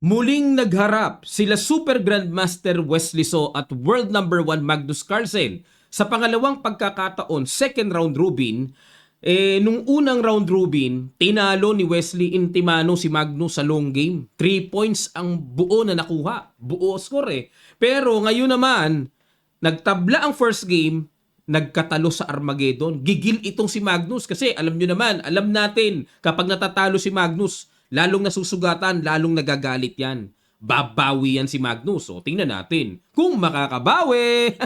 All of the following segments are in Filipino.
Muling nagharap sila Super Grandmaster Wesley So at World Number 1 Magnus Carlsen sa pangalawang pagkakataon, second round robin. Nung unang round robin, tinalo ni Wesley Intimano si Magnus sa long game. 3 points ang buo na nakuha. Buo score eh. Pero ngayon naman, nagtabla ang first game, nagkatalo sa Armageddon. Gigil itong si Magnus kasi alam nyo naman, alam natin kapag natatalo si Magnus, lalong nasusugatan, lalong nagagalit yan. Babawi yan si Magnus. O, tingnan natin kung makakabawi.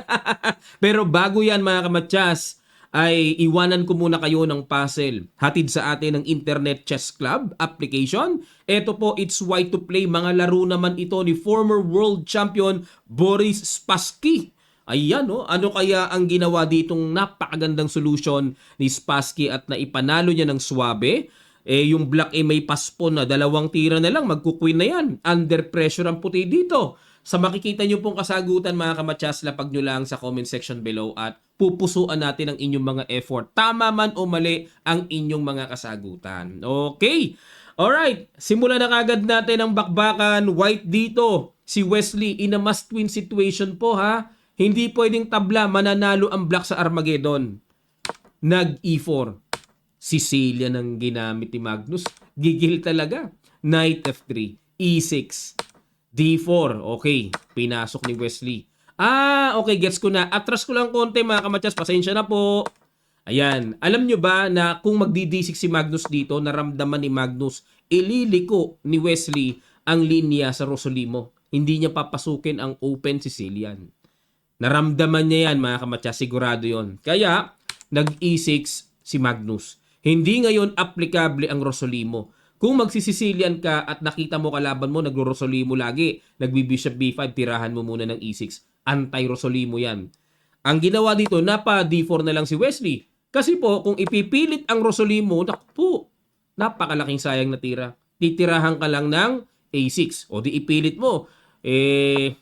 Pero bago yan mga kamatyas, ay iwanan ko muna kayo ng puzzle. Hatid sa atin ng Internet Chess Club application. Ito po, it's why to play. Mga laro naman ito ni former world champion Boris Spassky. Ayan, no? Ano kaya ang ginawa ditong napakagandang solution ni Spassky at naipanalo niya ng swabe? Yung black may paspon na 2 tira na lang, magkukwin na yan. Under pressure ang puti dito. Sa makikita nyo pong kasagutan mga kamatyas, lapag nyo lang sa comment section below at pupusuan natin ang inyong mga effort. Tama man o mali ang inyong mga kasagutan. Okay. Alright. Simulan na kagad natin ang bakbakan. White dito. Si Wesley in a must-win situation po ha. Hindi pwedeng tabla, mananalo ang black sa Armageddon. Nag-E4. Sicilian ang ginamit ni Magnus. Gigil talaga. Knight F3. E6. D4. Okay. Pinasok ni Wesley. Okay. Gets ko na. Atras ko lang konti mga kamatyas. Pasensya na po. Ayan. Alam nyo ba na kung magdi-D6 si Magnus dito, naramdaman ni Magnus, ililiko ni Wesley ang linya sa Rosolimo. Hindi niya papasukin ang open Sicilian. Naramdaman niya yan mga kamatyas. Sigurado yon. Kaya, nag-E6 si Magnus. Hindi ngayon applicable ang Rosolimo. Kung magsisicilian ka at nakita mo kalaban mo, nagro-Rosolimo lagi, nagbi-bishop b5, tirahan mo muna ng e6. Anti-Rosolimo yan. Ang ginawa dito, napa d4 na lang si Wesley. Kasi po, kung ipipilit ang Rosolimo, nakpo, napakalaking sayang na tira. Titirahan ka lang ng a6. O di ipilit mo.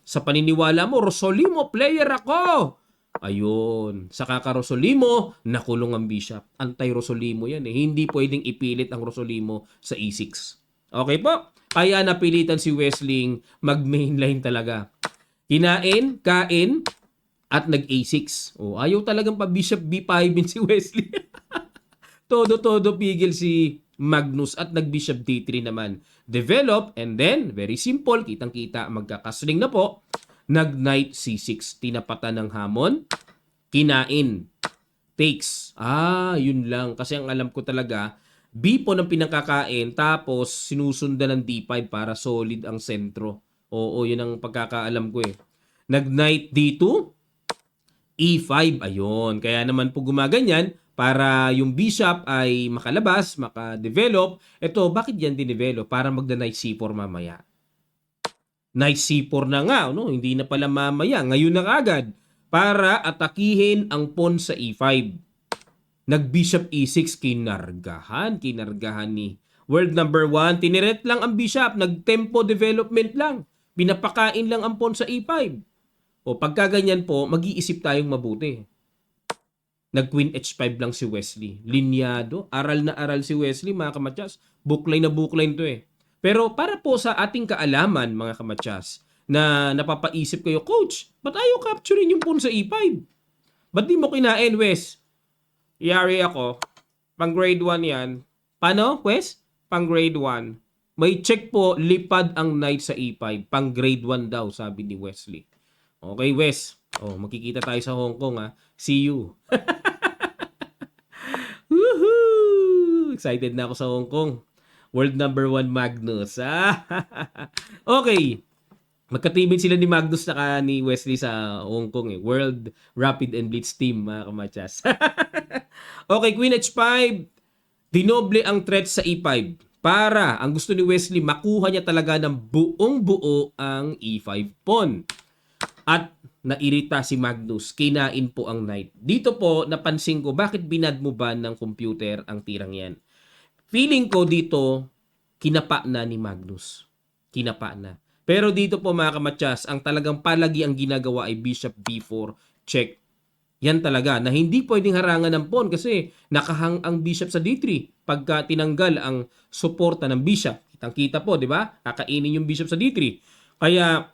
Sa paniniwala mo, Rosolimo player ako. Ayun. Sa kaka-Rosolimo, nakulong ang bishop. Anti-Rosolimo yan eh. Hindi pwedeng ipilit ang Rosolimo sa e6. Okay po? Kaya napilitan si Wesley mag-mainline talaga. Kinain, kain, at nag-a6. Ayaw talagang pa-bishop b5 si Wesley. Todo-todo pigil si Magnus at nag-bishop d3 naman. Develop and then, very simple, kitang-kita, magkakasling na po. Nag-knight c6, tinapatan ng hamon, kinain, takes. Yun lang. Kasi ang alam ko talaga, B po ng pinakakain, tapos sinusundan ng D5 para solid ang sentro. Oo, yun ang pagkakaalam ko eh. Nag-knight D2, E5, ayun. Kaya naman po gumaganyan, para yung bishop ay makalabas, makadevelop. Ito, bakit yan dinevelop? Para magda-knight C4 mamaya. Knight C4 na nga, no? Hindi na pala mamaya. Ngayon na agad. Para atakihin ang pawn sa E5. Nag-bishop E6, kinargahan ni world number 1. Tiniret lang ang bishop. Nag-tempo development lang. Pinapakain lang ang pawn sa E5. O pagka ganyan po, mag-iisip tayong mabuti. Nag-queen H5 lang si Wesley. Linyado. Aral na aral si Wesley, mga kamatyas. Bookline na bookline to eh. Pero para po sa ating kaalaman, mga kamatyas, na napapaisip kayo, Coach, ba't ayaw capturein yung pawn sa E5? Ba't di mo kinain, Wes? Yari ako. Pang grade 1 yan. Paano, Wes? Pang grade 1. May check po, lipad ang knight sa E5. Pang grade 1 daw, sabi ni Wesley. Okay, Wes. Makikita tayo sa Hong Kong, ha? See you. Woohoo! Excited na ako sa Hong Kong. World number 1 Magnus. Okay. Magkatibid sila ni Magnus saka ni Wesley sa Hong Kong eh. World Rapid and Blitz team, mga kamatyas. Okay, Queen H5. Dinoble ang threat sa E5. Para, ang gusto ni Wesley, makuha niya talaga ng buong buo ang E5 pawn. At nairita si Magnus. Kinain po ang knight. Dito po, napansin ko, bakit binad mo ba ng computer ang tirang yan? Feeling ko dito, kinapa na ni Magnus. Kinapa na. Pero dito po mga kamatyas, ang talagang palagi ang ginagawa ay bishop b4, check. Yan talaga, na hindi pwedeng harangan ng pawn kasi nakahang ang bishop sa d3 pagka tinanggal ang suporta ng bishop. Kitang-kita po, di ba? Kakainin yung bishop sa D3. Kaya,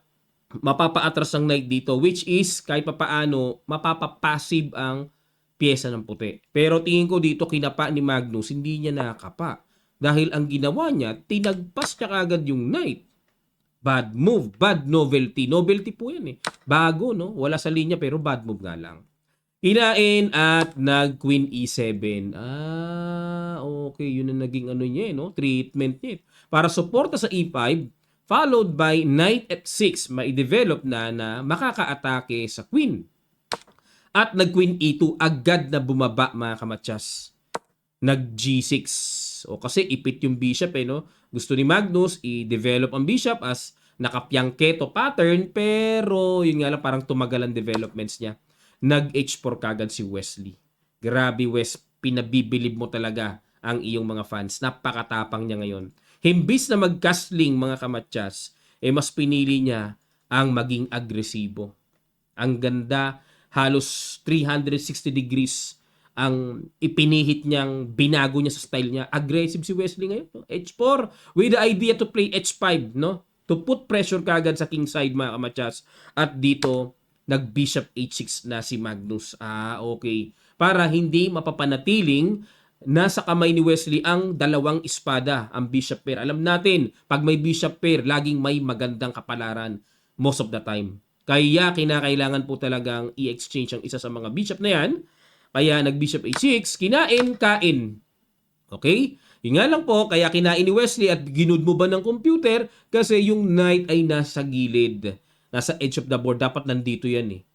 mapapa-atras ang knight dito, which is, kahit papaano, mapapa-passive ang pyesa ng puti. Pero tingin ko dito, kinapa ni Magnus, hindi niya nakapa. Dahil ang ginawa niya, tinagpas niya kagad yung knight. Bad move, bad novelty. Novelty po yan eh. Bago, no? Wala sa linya pero bad move nga lang. Kinain at nag-Queen E7. Okay. Yun ang naging ano niya, no? Treatment niya. Para suporta sa E5, followed by Knight F6. Mai-develop na makaka-atake sa Queen. At nag-Queen E2. Agad na bumaba, mga kamatsas. Nag-G6. O kasi ipit yung bishop eh, no? Gusto ni Magnus i-develop ang bishop as nakapyangketo pattern, pero yun nga lang parang tumagal ang developments niya. Nag-H4 kagad si Wesley. Grabe Wes, pinabibilib mo talaga ang iyong mga fans. Napakatapang niya ngayon. Himbis na mag-castling mga kamatsas, mas pinili niya ang maging agresibo. Ang ganda, halos 360 degrees ang ipinihit niyang binago niya sa style niya. Aggressive si Wesley ngayon. No? H4 with the idea to play H5, no? To put pressure kagad sa king side mga kamatsas. At dito, nag-bishop H6 na si Magnus. Okay. Para hindi mapapanatiling nasa kamay ni Wesley ang dalawang espada, ang bishop pair. Alam natin, pag may bishop pair, laging may magandang kapalaran most of the time. Kaya kinakailangan po talagang i-exchange ang isa sa mga bishop na yan. Kaya nag-bishop H6, kinain, kain. Okay? Yung nga lang po, kaya kinain ni Wesley at ginood mo ba ng computer kasi yung knight ay nasa gilid. Nasa edge of the board. Dapat nandito yan eh.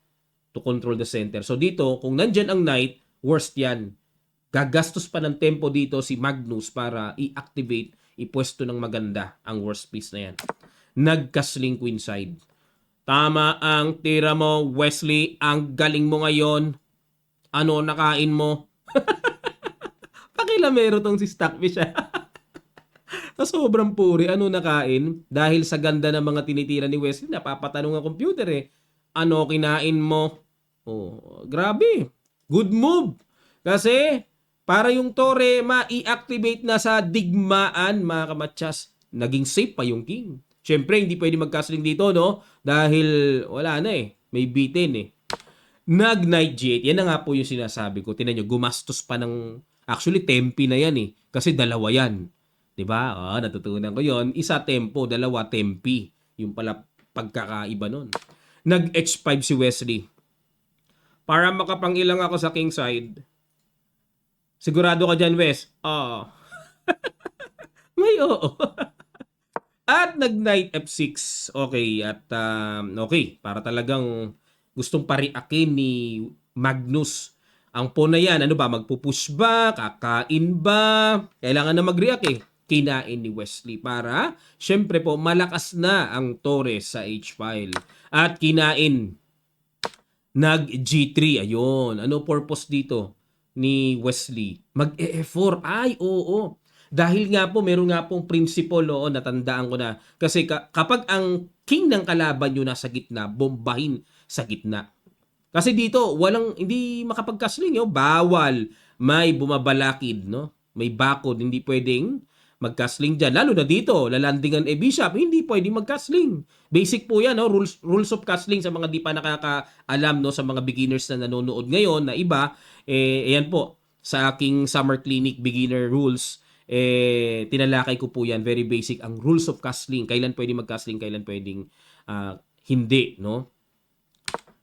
To control the center. So dito, kung nandyan ang knight, worst yan. Gagastos pa ng tempo dito si Magnus para i-activate, ipwesto ng maganda ang worst piece na yan. Nag-castling queenside. Tama ang tira mo, Wesley. Ang galing mo ngayon. Ano nakain mo? Pakilamero tong si Stockfish. Sa sobrang puri, ano nakain? Dahil sa ganda ng mga tinitira ni Wesley, napapatanong ang computer eh. Ano kinain mo? Oh, grabe. Good move. Kasi, para yung tore ma-i-activate na sa digmaan, mga kamatsas, naging safe pa yung king. Siyempre, hindi pwede mag-castling dito, no? Dahil wala na eh. May bitin eh. Nag-Knight G8. Yan na nga po yung sinasabi ko. Tingnan nyo, gumastos pa ng... Actually, tempi na yan eh. Kasi dalawa yan. Diba? Natutunan ko yon. Isa tempo, dalawa tempi. Yung pala pagkakaiba nun. Nag-H5 si Wesley. Para makapangilang ako sa king side. Sigurado ka dyan, Wes? May oo. At nag-Knight F6. Okay. At okay. Para talagang gustong pariakin ni Magnus. Ang pawn na yan, ano ba? Magpupush ba? Kakain ba? Kailangan na mag-react eh. Kinain ni Wesley para, syempre po, malakas na ang Torres sa H-file. At kinain. Nag-G3. Ayun. Ano purpose dito ni Wesley? Mag-E4. Ay, oo. Dahil nga po, meron nga pong principle, natandaan ko na. Kasi kapag ang king ng kalaban nyo nasa gitna, bombahin sa gitna. Kasi dito, hindi makapag-castling, bawal. May bumabalakid, no? May bakod, hindi pwedeng mag-castling dyan. Lalo na dito, lalandingan bishop, hindi pwedeng mag-castling. Basic po yan, no? Rules of castling sa mga di pa nakakaalam, no? Sa mga beginners na nanonood ngayon na iba, ayan po, sa aking summer clinic beginner rules, tinalakay ko po yan, very basic, ang rules of castling, kailan pwedeng mag-castling, kailan pwedeng hindi, no?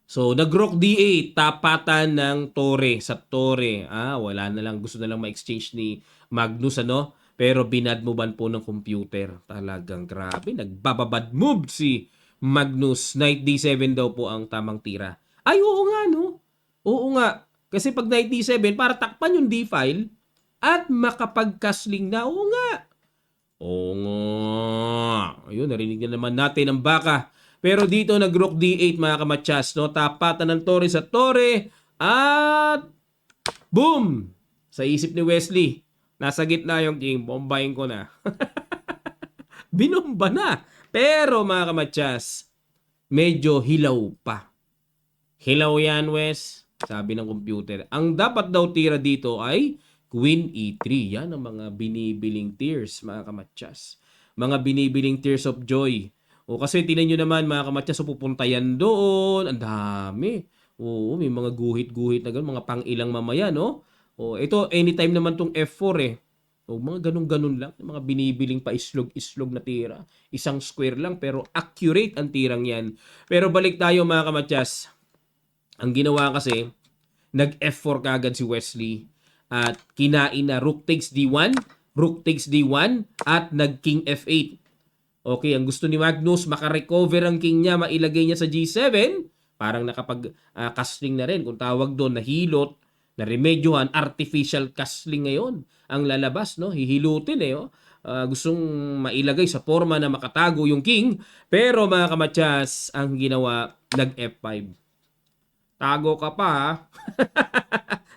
So, nag-rook D8, tapatan ng tore sa tore. Wala na lang, gusto na lang ma-exchange ni Magnus, ano? Pero binadmoban po ng computer. Talagang grabe, nagbababad move si Magnus. Knight D7 daw po ang tamang tira. Ay, oo nga, no? Oo nga. Kasi pag Knight D7, para takpan yung D-file at makapag-castling na. Oo nga. Oo nga. Ayun, narinig na naman natin ang baka. Pero dito nag-rook D8 mga kamatsas, no? Tapatan ng tore sa tore at boom! Sa isip ni Wesley, nasa gitna yung king, bombahin ko na. Binomba na. Pero mga kamatsas, medyo hilaw pa. Hilaw yan, Wes, sabi ng computer. Ang dapat daw tira dito ay Queen E3. Yan ang mga binibiling tiers, mga kamatsas. mga binibiling tears of joy. O kasi tinan nyo naman mga kamatsas, so pupunta yan doon. Ang dami. Oo, may mga guhit-guhit na gano'n, mga pang-ilang mamaya, no? O ito, anytime naman tong F4 eh. O mga ganun-ganun lang, mga binibiling pa islog-islog na tira. Isang square lang pero accurate ang tirang yan. Pero balik tayo mga kamatsas. Ang ginawa kasi, nag F4 kagad si Wesley at kinain na Rook takes D1, Rook takes D1 at nag King F8. Okay, ang gusto ni Magnus, makarecover ang king niya, mailagay niya sa G7, parang nakapag-castling na rin, kung tawag doon, nahilot, na remedyohan, artificial castling ngayon ang lalabas, no? Hihilutin eh, oh. Gustong mailagay sa forma na makatago yung king, pero mga kamatsas, ang ginawa, nag F5. Tago ka pa ha.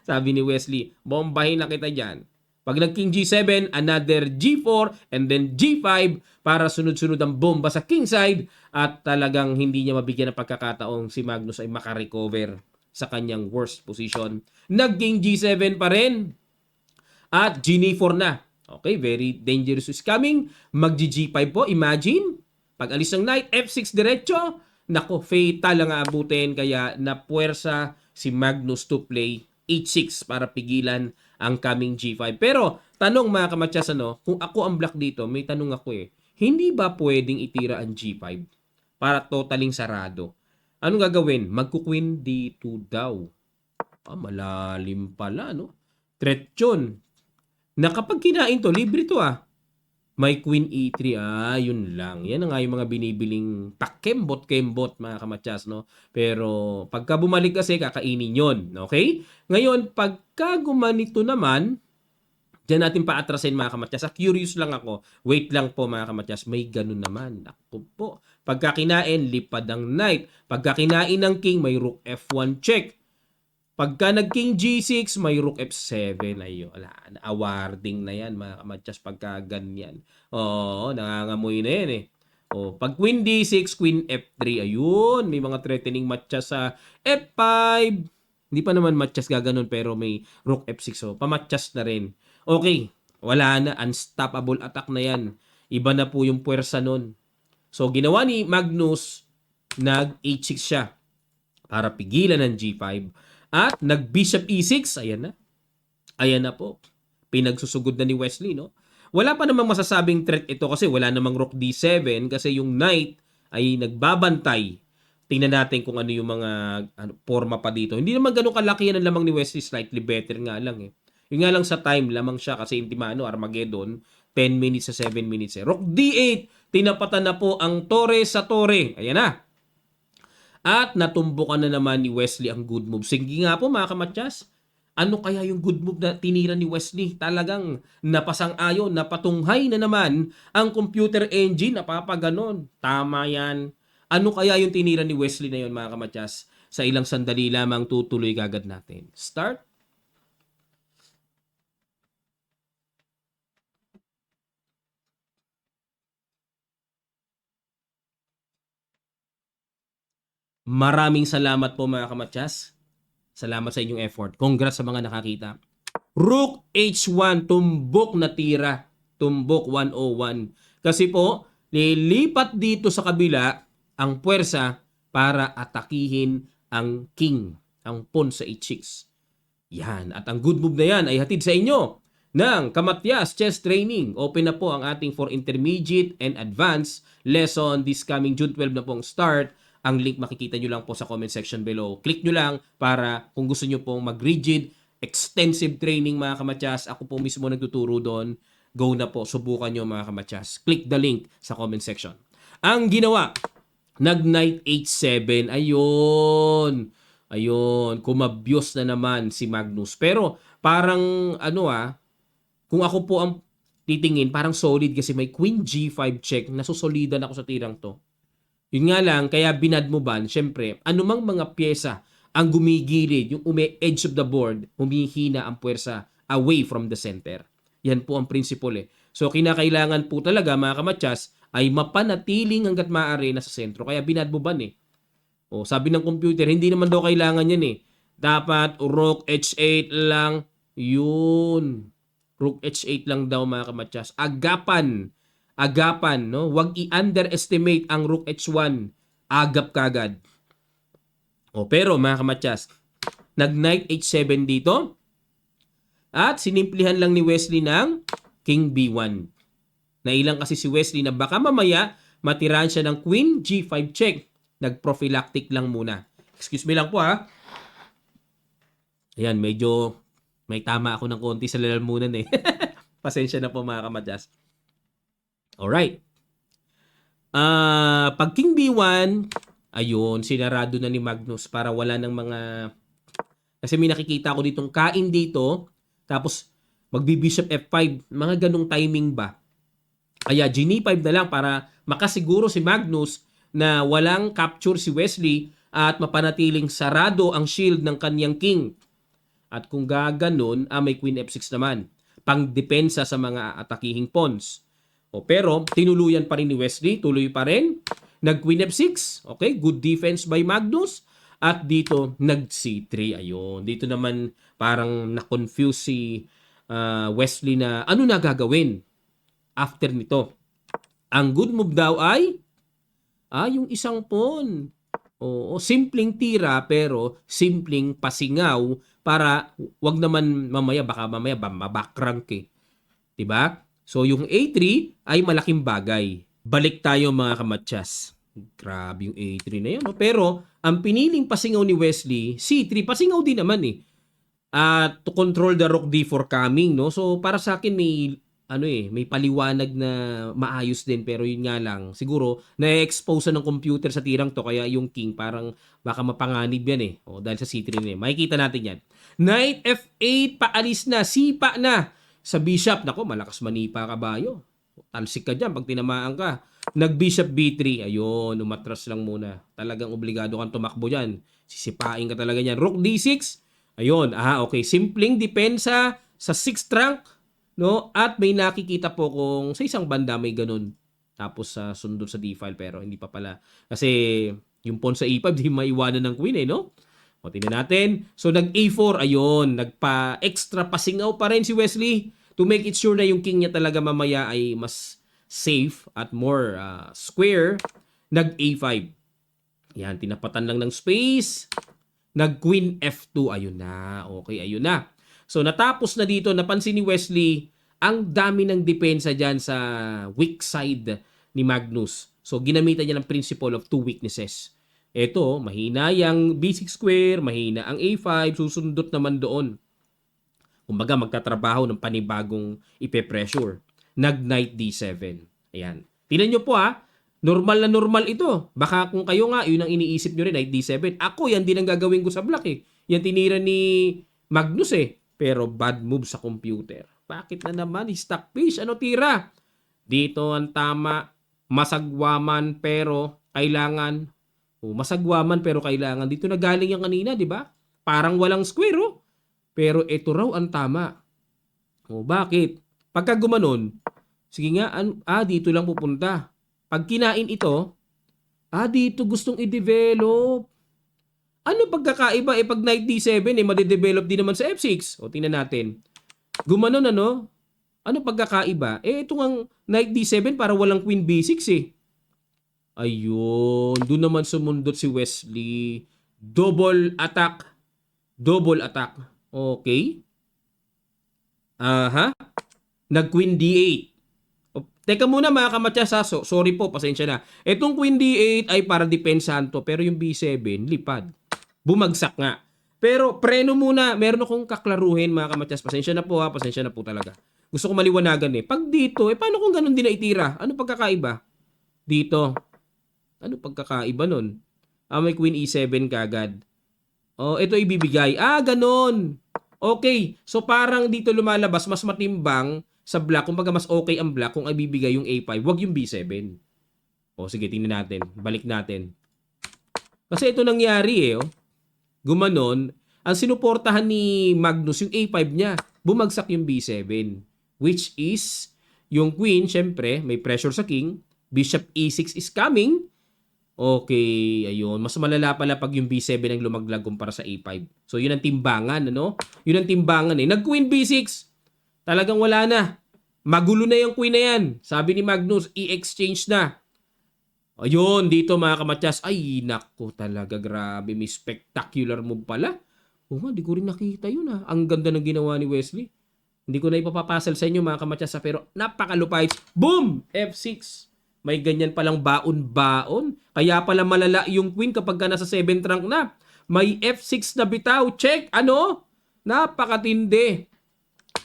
Sabi ni Wesley, bombahin na kita dyan. Pag nag-King G7, another G4, and then G5 para sunod-sunod ang bomba sa king side at talagang hindi niya mabigyan ng pagkakataong si Magnus ay makarecover sa kanyang worst position. Nag-King G7 pa rin at G4 na. Okay, very dangerous is coming. Mag-G5 po, imagine. Pag alis ng knight, F6 diretso. Nako, fatal ang aabutin kaya napuwersa si Magnus to play H6 para pigilan ang coming G5. Pero, tanong mga kamatsas, kung ako ang black dito, may tanong ako eh. Hindi ba pwedeng itira ang G5 para totaling sarado? Anong gagawin? Magku-queen D2 daw. Malalim pala, no? Threat yun. Na kapag kinain to, libre to ah. May Queen E3, yun lang. Yan na nga yung mga binibiling pakembot-kembot, mga kamatsas, no? Pero pagka bumalik kasi, kakainin yon, okay? Ngayon, pagka gumanito naman, diyan natin paatrasin, mga kamatsas. Curious lang ako. Wait lang po, mga kamatsas. May ganun naman. Ako po. Pagka kinain, lipad ang knight. Pagka kinain ng king, may rook F1 check. Pagka nag-King G6, may Rook F7. Ayun, awarding na yan, mga kamatsas, pagka ganyan. Oo, nangangamoy na yan eh. Pag Queen D6, Queen F3, ayun, may mga threatening matchas sa F5. Hindi pa naman matchas gaganon, pero may Rook F6. Pamatchas na rin. Okay, wala na, unstoppable attack na yan. Iba na po yung puwersa nun. So, ginawa ni Magnus, nag-H6 siya para pigilan ng G5. At nag-Bishop E6, ayan na. Ayan na po. Pinagsusugod na ni Wesley, no? Wala pa namang masasabing threat ito kasi wala namang Rook D7 kasi yung Knight ay nagbabantay. Tingnan natin kung ano yung mga forma pa dito. Hindi naman ganun kalaki yan ang lamang ni Wesley, slightly better nga lang eh. Yung nga lang sa time, lamang siya kasi Intimano, Armageddon, 10 minutes sa 7 minutes eh. Rook D8, tinapatan na po ang tore sa tore. Ayan na. At natumbukan na naman ni Wesley ang good move. Sige nga po mga kamatsas, ano kaya yung good move na tinira ni Wesley? Talagang napasang-ayon, napatunghay na naman ang computer engine, napapaganon. Tama yan. Ano kaya yung tinira ni Wesley na yun mga kamatsas? Sa ilang sandali lamang tutuloy kagad natin. Start. Maraming salamat po mga kamatsas. Salamat sa inyong effort. Congrats sa mga nakakita. Rook H1, tumbok na tira. Tumbok 101. Kasi po, lilipat dito sa kabila ang puwersa para atakihin ang king, ang pawn sa H6. Yan. At ang good move na yan ay hatid sa inyo ng Kamatyas Chess Training. Open na po ang ating for intermediate and advanced lesson this coming June 12 na pong start. Ang link makikita nyo lang po sa comment section below. Click nyo lang para kung gusto nyo pong mag-rigid, extensive training mga kamatyas. Ako po mismo nagtuturo doon. Go na po, subukan nyo mga kamatyas. Click the link sa comment section. Ang ginawa, nag-knight H7. Ayun. Ayun, kumabyos na naman si Magnus. Pero parang kung ako po ang titingin, parang solid kasi may Queen G5 check. Nasusolidan ako sa tirang to. Yun nga lang, kaya binad mo ban, syempre, anumang mga pyesa ang gumigilid, yung edge of the board, humihina ang puwersa away from the center. Yan po ang principle eh. So, kinakailangan po talaga, mga kamatsas, ay mapanatiling hanggat maaari na sa sentro. Kaya binad mo ban eh. Sabi ng computer, hindi naman daw kailangan yan eh. Dapat Rook H8 lang. Yun. Rook H8 lang daw mga kamatsas. Agapan agapan, no? Huwag i-underestimate ang Rook H1. Agap kagad. Pero mga kamatyas, nag-Knight H7 dito. At sinimplihan lang ni Wesley ng King B1. Nailang kasi si Wesley na baka mamaya matirahan siya ng Queen G5 check. Nag-prophylactic lang muna. Excuse me lang po ha. Ayan, medyo may tama ako ng konti sa lalamunan eh. Pasensya na po mga kamadyas. Alright. Pag King B1, ayun, sinarado na ni Magnus para wala ng mga... Kasi may nakikita ako ditong kain dito, tapos magbi-bishop F5, mga ganong timing ba? Kaya G5 na lang para makasiguro si Magnus na walang capture si Wesley at mapanatiling sarado ang shield ng kanyang king. At kung gaganon, may Queen F6 naman, pang depensa sa mga atakihing pawns. Pero tinuluyan pa rin ni Wesley, tuloy pa rin. Nag-Queen F6, okay, good defense by Magnus. At dito, nag-C3, ayun. Dito naman parang na-confuse si Wesley na ano na gagawin after nito. Ang good move daw ay yung isang pawn. Simpleng tira pero simpleng pasingaw para wag naman mamaya, baka mamaya mabackrank eh. 'Di ba? So yung A3 ay malaking bagay. Balik tayo mga kamatyas. Grabe yung A3 na yun. Pero ang piniling pasingaw ni Wesley, C3, pasingaw din naman eh. To control the Rook D4 coming, no? So para sa akin may paliwanag na maayos din, pero yun nga lang, siguro na-expose ng computer sa tirang to, kaya yung king parang baka mapanganib yan eh. Dahil sa C3 na eh. Makikita natin yan. Knight F8, paalis na, sipa na. Sa bishop, nako, malakas manipa kabayo. Talsik ka dyan pag tinamaan ka. Nag-bishop B3, ayun, umatras lang muna. Talagang obligado kang tumakbo dyan. Sisipain ka talaga dyan. Rook D6, ayun, okay. Simpleng depensa sa 6th rank, no? At may nakikita po kung sa isang banda may ganun. Tapos sundot sa D-file, pero hindi pa pala. Kasi yung pawn sa E5, di maiwanan ng queen eh, no? Tingnan natin. So nag-A4, ayun, nagpa-extra pasingaw pa rin si Wesley to make it sure na yung king niya talaga mamaya ay mas safe at more square. Nag-A5. Yan, tinapatan lang ng space. Nag-Queen F2. Ayun na. Okay, ayun na. So natapos na dito, napansin ni Wesley, ang dami ng depensa dyan sa weak side ni Magnus. So ginamitan niya ng principle of two weaknesses. Ito, mahina yung B6 square, mahina ang A5, susundot naman doon. Kumbaga, magtatrabaho ng panibagong ipe-pressure. Nag-Knight D7. Ayan. Tingnan nyo po normal na normal ito. Baka kung kayo nga, yun ang iniisip nyo rin, Knight D7. Ako, yan din ang gagawin ko sa black eh. Yan tinira ni Magnus eh. Pero bad move sa computer. Bakit na naman? Stockfish. Ano tira? Dito ang tama. Masagwaman pero kailangan. Masagwaman pero kailangan. Dito na galing yung kanina, di ba? Parang walang square Pero ito raw ang tama. Bakit? Pagka gumanon, sige nga, dito lang pupunta. Pag kinain ito, dito gustong i-develop. Ano pagkakaiba? Pag Knight D7, madidevelop din naman sa F6. Tingnan natin. Gumanon, ano pagkakaiba? Ito ang Knight D7 para walang Queen B6 Ayun. Doon naman sumundot si Wesley. Double attack. Double attack. Okay. Nag-Queen D8. Teka muna mga kamatyas sorry po, pasensya na. Itong Queen D8 ay para depensahan to, pero yung B7, lipad. Bumagsak nga. Pero preno muna, meron akong kaklaruhin mga kamatyas. Pasensya na po pasensya na po talaga. Gusto ko maliwanagan Pag dito, paano kung ganun din na itira? Ano pagkakaiba? Dito. Ano pagkakaiba nun? May Queen E7 kagad. Ito ibibigay. Ganon. Okay. So parang dito lumalabas, mas matimbang sa black. Kumbaga mas okay ang black kung ibibigay yung A5. Wag yung B7. Sige, tingnan natin. Balik natin. Kasi ito nangyari Gumanon. Ang sinuportahan ni Magnus, yung A5 niya. Bumagsak yung B7. Which is, yung queen, syempre, may pressure sa king. Bishop E6 is coming. Okay, ayun. Mas malala pala pag yung B7 ang lumaglag kumpara sa A5. So, yun ang timbangan, Yun ang timbangan Nag-Queen B6. Talagang wala na. Magulo na yung queen na yan. Sabi ni Magnus, i-exchange na. Ayun, dito mga kamatyas. Ay, nako talaga, grabe. May spectacular move pala. Oo nga, di ko rin nakita yun ha. Ang ganda ng ginawa ni Wesley. Hindi ko na ipapapasal sa inyo mga kamatyas ha, pero napakalupay. Boom! F6. May ganyan palang baon-baon. Kaya pala malala yung queen kapag ka nasa 7th rank na. May F6 na bitaw. Check! Ano? Napakatindi.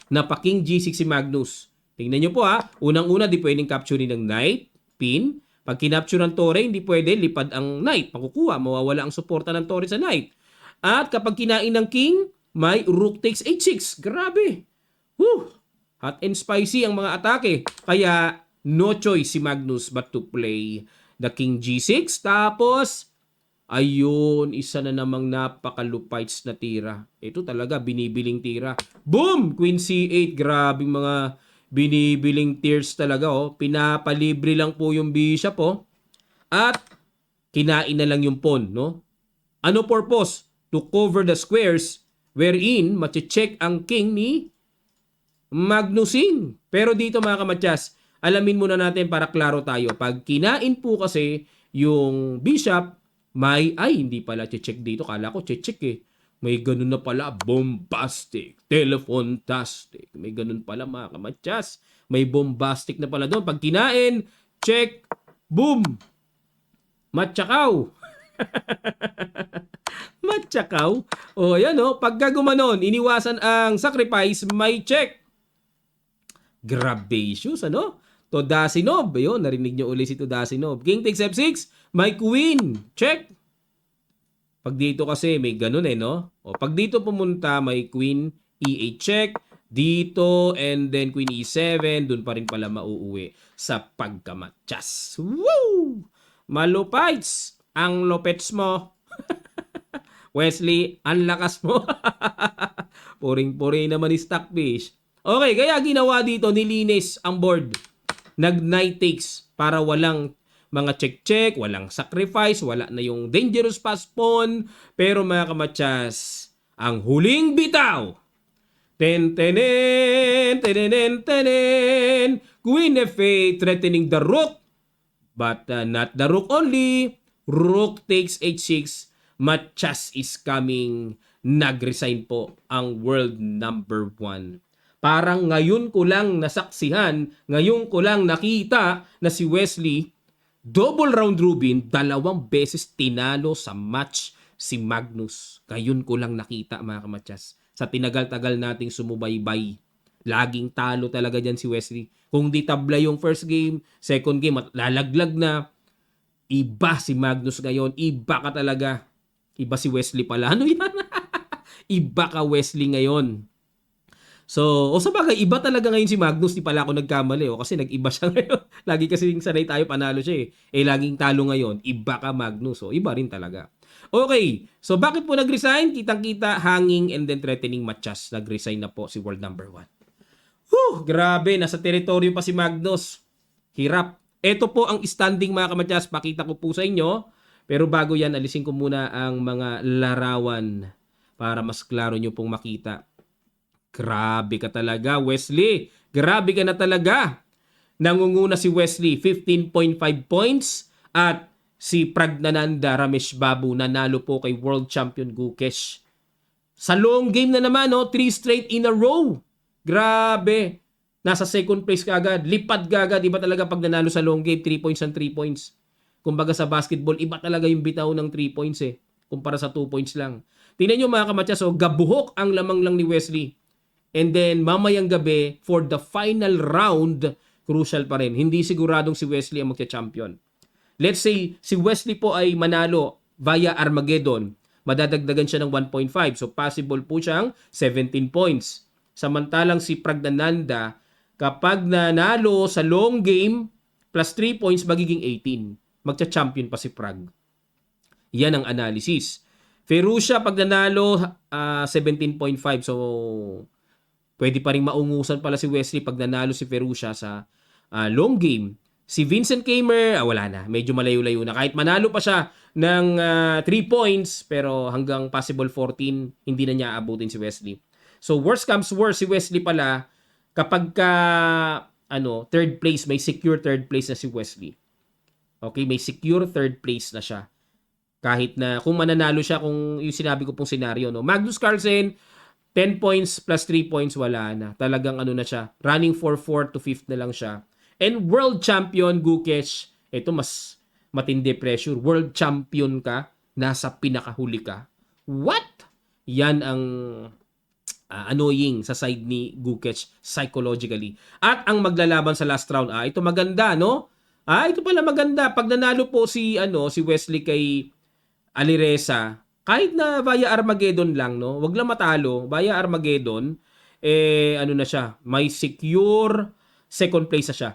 Napa-King G6 si Magnus. Tingnan nyo po ha. Unang-una, di pwedeng capturein ng knight, pin. Pag kinapture ng tore, hindi pwede lipad ang knight. Makukuha, mawawala ang suporta ng tore sa knight. At kapag kinain ng king, may rook takes h6. Grabe. Whew. Hot and spicy ang mga atake. Kaya no choice si Magnus but to play the king g6. Tapos, ayun, isa na namang napakalupites na tira. Ito talaga, binibiling tira. Boom! Queen c8. Grabe mga binibiling tiers talaga. Oh. Pinapalibre lang po yung bishop. Oh. At kinain na lang yung pawn. No? Ano purpose? To cover the squares wherein mache-check ang king ni Magnusing. Pero dito mga kamatyas, alamin muna natin para klaro tayo. Pag kinain po kasi yung bishop, hindi pala check dito. Kala ko check eh. May ganun na pala, bombastic, telephone-tastic. May ganun pala mga kamatyas. May bombastic na pala doon. Pag kinain, check, boom, matsyakaw. Matsyakaw. O yan o, pagka gumanon, iniwasan ang sacrifice, may check. Grabacious, ano? Todasinov. Ayun, narinig nyo uli si Todasinov. King takes F6, may queen. Check. Pag dito kasi may ganun no? O pag dito pumunta, may queen E8 check. Dito, and then queen E7. Dun pa rin pala mauuwi sa pagkamatyas. Woo! Malupites ang lopets mo. Wesley, ang lakas mo. Puring-puri naman ni Stockfish. Okay, kaya ginawa dito, nilinis ang board. Nag-knight takes para walang mga check-check, walang sacrifice, wala na yung dangerous pass pawn. Pero mga kamatyas, ang huling bitaw. Ten-tenen, tenenen, tenen. Queen F8 threatening the rook. But not the rook only. Rook takes H6. Matyas is coming. Nag-resign po ang world number 1. Parang ngayon ko lang nasaksihan, ngayon ko lang nakita na si Wesley, double round robin, 2 beses tinalo sa match si Magnus. Ngayon ko lang nakita mga kamatyas. Sa tinagal-tagal nating sumubaybay, laging talo talaga dyan si Wesley. Kung di tabla yung first game, second game at lalaglag na, iba si Magnus ngayon. Iba ka talaga. Iba si Wesley pala. Ano yan? Iba ka Wesley ngayon. So, sa bagay, iba talaga ngayon si Magnus. Di pala ako nagkamali. Kasi nag-iba siya ngayon. Lagi kasi sanay tayo panalo siya laging talo ngayon. Iba ka Magnus. Iba rin talaga. Okay. So, bakit po nag-resign? Kitang-kita, hanging and then threatening Matyas. Nag-resign na po si world number 1. Grabe. Nasa teritoryo pa si Magnus. Hirap. Ito po ang standing mga kamatyas. Pakita ko po sa inyo. Pero bago yan, alisin ko muna ang mga larawan para mas klaro nyo pong makita. Grabe ka talaga, Wesley. Grabe ka na talaga. Nangunguna si Wesley, 15.5 points. At si Pragnananda Ramesh Babu nanalo po kay World Champion Gukesh. Sa long game na naman, 3 straight in a row. Grabe. Nasa second place ka agad. Lipad ka agad. Iba talaga pag nanalo sa long game, 3 points and 3 points. Kumbaga sa basketball, iba talaga yung bitaw ng 3 points kumpara sa 2 points lang. Tingnan nyo mga kamatyas, gabuhok ang lamang lang ni Wesley. And then, mamayang gabi, for the final round, crucial pa rin. Hindi siguradong si Wesley ang magka-champion. Let's say, si Wesley po ay manalo via Armageddon. Madadagdagan siya ng 1.5. So, possible po siyang 17 points. Samantalang si Pragnananda, kapag nanalo sa long game, plus 3 points, magiging 18. Magcha-champion pa si Prag. Yan ang analysis. Ferruccia, pag nanalo, 17.5. So, pwede pa rin maungusan pala si Wesley pag nanalo si Ferruccia sa long game. Si Vincent Kamer, wala na. Medyo malayo-layo na. Kahit manalo pa siya ng 3 points, pero hanggang possible 14, hindi na niya abutin si Wesley. So, worst comes worst, si Wesley pala, kapag third place, may secure third place na si Wesley. Okay, may secure third place na siya. Kahit na kung mananalo siya, kung yung sinabi ko pong senaryo, no. Magnus Carlsen, 10 points plus 3 points, wala na. Talagang na siya. Running for 4th to 5th na lang siya. And world champion, Gukesh, ito mas matindi pressure. World champion ka, nasa pinakahuli ka. What? Yan ang annoying sa side ni Gukesh psychologically. At ang maglalaban sa last round, ito maganda, no? Ito pala maganda. Pag nanalo po si Wesley kay Alireza, kahit na via Armageddon lang, no? Wag lang matalo, via Armageddon, na siya, may secure second place na siya.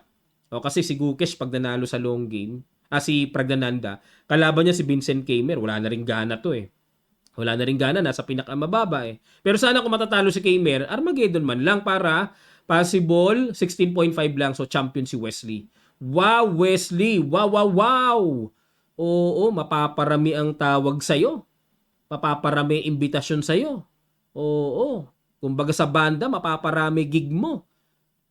O, kasi si Gukesh pag nanalo sa long game, si Pragdananda, kalaban niya si Vincent Keimer, wala na ring gana to eh. Wala na ring gana, nasa pinakamababa eh. Pero sana kung matatalo si Keimer, Armageddon man lang para possible 16.5 lang, so champion si Wesley. Wow, Wesley! Wow, wow, wow! Oo, mapaparami ang tawag sa'yo. Mapaparami imbitasyon sa'yo. Oo. Kumbaga sa banda, mapaparami gig mo.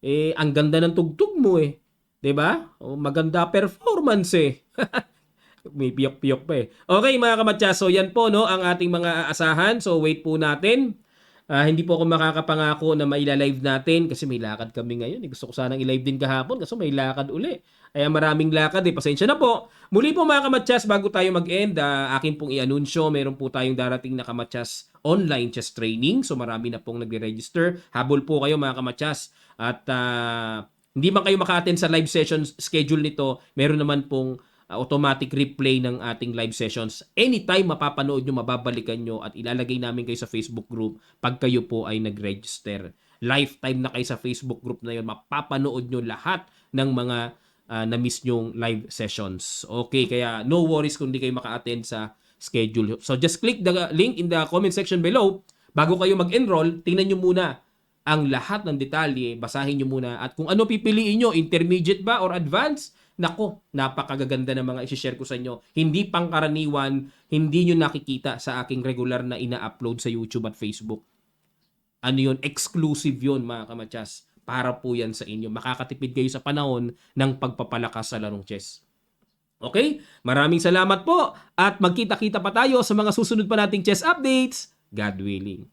Ang ganda ng tugtog mo eh. 'Di ba? Maganda performance eh. May piyok-piyok pa eh. Okay mga kamatyaso, yan po no ang ating mga aasahan. So wait po natin. Hindi po ako makakapangako na mailalive natin kasi may lakad kami ngayon. Gusto ko sanang i-live din kahapon kasi may lakad uli. Kaya maraming lakad eh. Pasensya na po. Muli po mga kamatyas, bago tayo mag-end, akin pong i-anunsyo, meron po tayong darating na kamatyas online chess training. So marami na pong nagre-register. Habol po kayo mga kamatyas. At hindi man kayo maka-attend sa live session schedule nito, meron naman pong automatic replay ng ating live sessions. Anytime mapapanood nyo, mababalikan nyo at ilalagay namin kayo sa Facebook group pag kayo po ay nag-register. Lifetime na kayo sa Facebook group na yun. Mapapanood nyo lahat ng mga na-miss nyong live sessions. Okay, kaya no worries kung di kayo maka-attend sa schedule. So just click the link in the comment section below. Bago kayo mag-enroll, tingnan nyo muna ang lahat ng detalye. Basahin nyo muna. At kung ano pipiliin nyo, intermediate ba or advanced, nako, napakagaganda ng mga i-share ko sa inyo. Hindi pangkaraniwan, hindi nyo nakikita sa aking regular na ina-upload sa YouTube at Facebook. Ano yun? Exclusive yun mga kamatyas. Para po yan sa inyo. Makakatipid kayo sa panahon ng pagpapalakas sa larong chess. Okay? Maraming salamat po at magkita-kita pa tayo sa mga susunod pa nating chess updates. God willing.